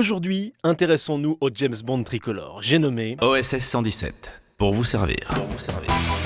Aujourd'hui, intéressons-nous au James Bond tricolore. J'ai nommé OSS 117, pour vous servir.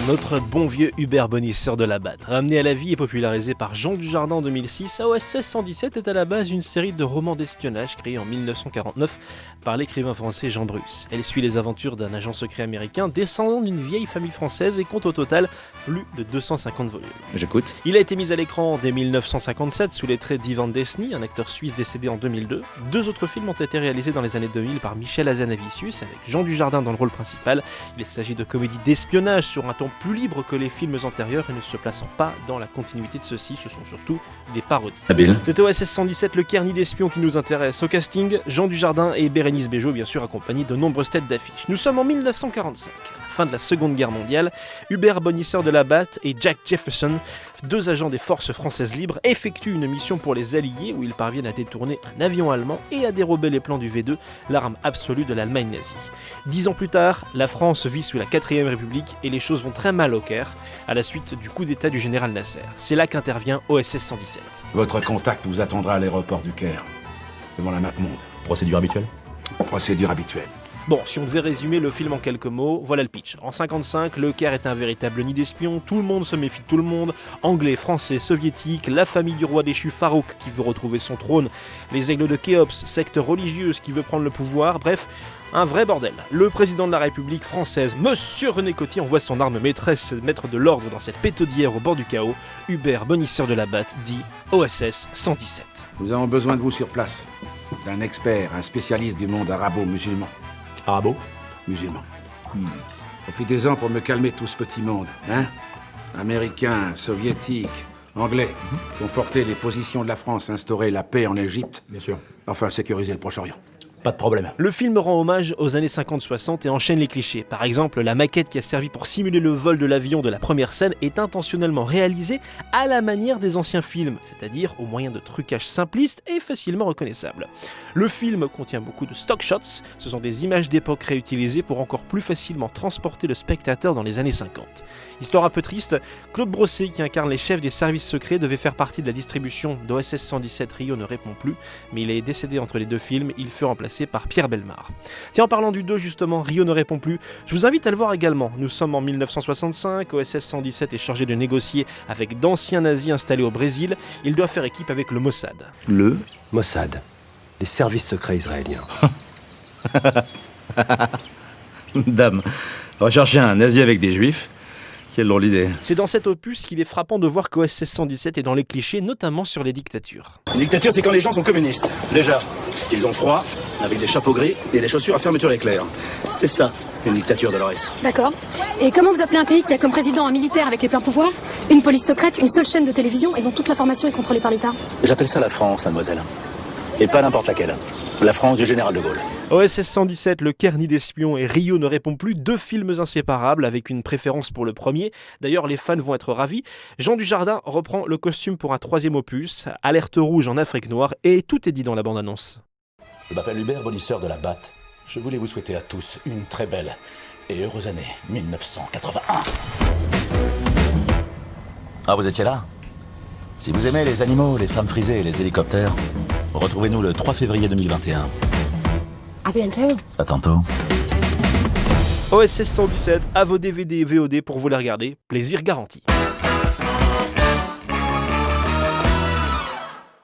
Notre bon vieux Hubert Bonisseur de la Batte. Ramené à la vie et popularisé par Jean Dujardin en 2006, OSS 117 est à la base une série de romans d'espionnage créée en 1949 par l'écrivain français Jean Bruce. Elle suit les aventures d'un agent secret américain descendant d'une vieille famille française et compte au total plus de 250 volumes. J'écoute. Il a été mis à l'écran dès 1957 sous les traits d'Ivan Desny, un acteur suisse décédé en 2002. Deux autres films ont été réalisés dans les années 2000 par Michel Hazanavicius avec Jean Dujardin dans le rôle principal. Il s'agit de comédies d'espionnage sur un ton plus libre que les films antérieurs et ne se plaçant pas dans la continuité de ceux-ci, ce sont surtout des parodies. Habile. C'est OSS 117, le Carnet d'espions qui nous intéresse. Au casting, Jean Dujardin et Bérénice Bejo, bien sûr accompagnés de nombreuses têtes d'affiche. Nous sommes en 1945, à la fin de la Seconde Guerre mondiale. Hubert Bonisseur de la Batte et Jack Jefferson, deux agents des forces françaises libres, effectuent une mission pour les Alliés où ils parviennent à détourner un avion allemand et à dérober les plans du V2, l'arme absolue de l'Allemagne nazie. 10 ans plus tard, la France vit sous la 4ème République et les choses vont très mal au Caire, à la suite du coup d'état du général Nasser. C'est là qu'intervient OSS 117. Votre contact vous attendra à l'aéroport du Caire, devant la MapMonde. Procédure habituelle. Procédure habituelle. Bon, si on devait résumer le film en quelques mots, voilà le pitch. En 55, le Caire est un véritable nid d'espions, tout le monde se méfie de tout le monde, anglais, français, soviétiques, la famille du roi déchu Farouk qui veut retrouver son trône, les aigles de Khéops, secte religieuse qui veut prendre le pouvoir, bref, un vrai bordel. Le président de la République française, Monsieur René Coty, envoie son arme maîtresse mettre de l'ordre dans cette pétaudière au bord du chaos. Hubert Bonisseur de la Batte dit OSS 117. Nous avons besoin de vous sur place. D'un expert, un spécialiste du monde arabo-musulman. Arabo-musulman. Profitez-en pour me calmer tout ce petit monde, hein? Américains, soviétiques, anglais. Conforter les positions de la France, instaurer la paix en Égypte. Bien sûr. Enfin, sécuriser le Proche-Orient. Pas de problème. Le film rend hommage aux années 50-60 et enchaîne les clichés. Par exemple, la maquette qui a servi pour simuler le vol de l'avion de la première scène est intentionnellement réalisée à la manière des anciens films, c'est-à-dire au moyen de trucages simplistes et facilement reconnaissables. Le film contient beaucoup de stock shots, ce sont des images d'époque réutilisées pour encore plus facilement transporter le spectateur dans les années 50. Histoire un peu triste, Claude Brossé, qui incarne les chefs des services secrets, devait faire partie de la distribution d'OSS 117. Rio ne répond plus, mais il est décédé entre les deux films, il fut remplacé par Pierre Bellemare. Tiens, en parlant du 2 justement, Rio ne répond plus, je vous invite à le voir également. Nous sommes en 1965, OSS 117 est chargé de négocier avec d'anciens nazis installés au Brésil, il doit faire équipe avec le Mossad. Le Mossad, les services secrets israéliens. Dame, rechercher un nazi avec des juifs. Quelle drôle d'idée. C'est dans cet opus qu'il est frappant de voir qu'OSS 117 est dans les clichés, notamment sur les dictatures. Une dictature, c'est quand les gens sont communistes. Déjà, ils ont froid, avec des chapeaux gris et des chaussures à fermeture éclair. C'est ça, une dictature, Dolores. D'accord. Et comment vous appelez un pays qui a comme président un militaire avec les pleins pouvoirs, une police secrète, une seule chaîne de télévision et dont toute l'information est contrôlée par l'État? J'appelle ça la France, mademoiselle. Et pas n'importe laquelle. La France du général de Gaulle. OSS 117, le Carnet d'espions et Rio ne répond plus, deux films inséparables avec une préférence pour le premier. D'ailleurs, les fans vont être ravis. Jean Dujardin reprend le costume pour un troisième opus, alerte rouge en Afrique noire, et tout est dit dans la bande-annonce. Je m'appelle Hubert Bonisseur de la Batte. Je voulais vous souhaiter à tous une très belle et heureuse année 1981. Ah, vous étiez là? Si vous aimez les animaux, les femmes frisées et les hélicoptères, retrouvez-nous le 3 février 2021. À bientôt. À tantôt. OSS 117, à vos DVD et VOD pour vous les regarder, plaisir garanti.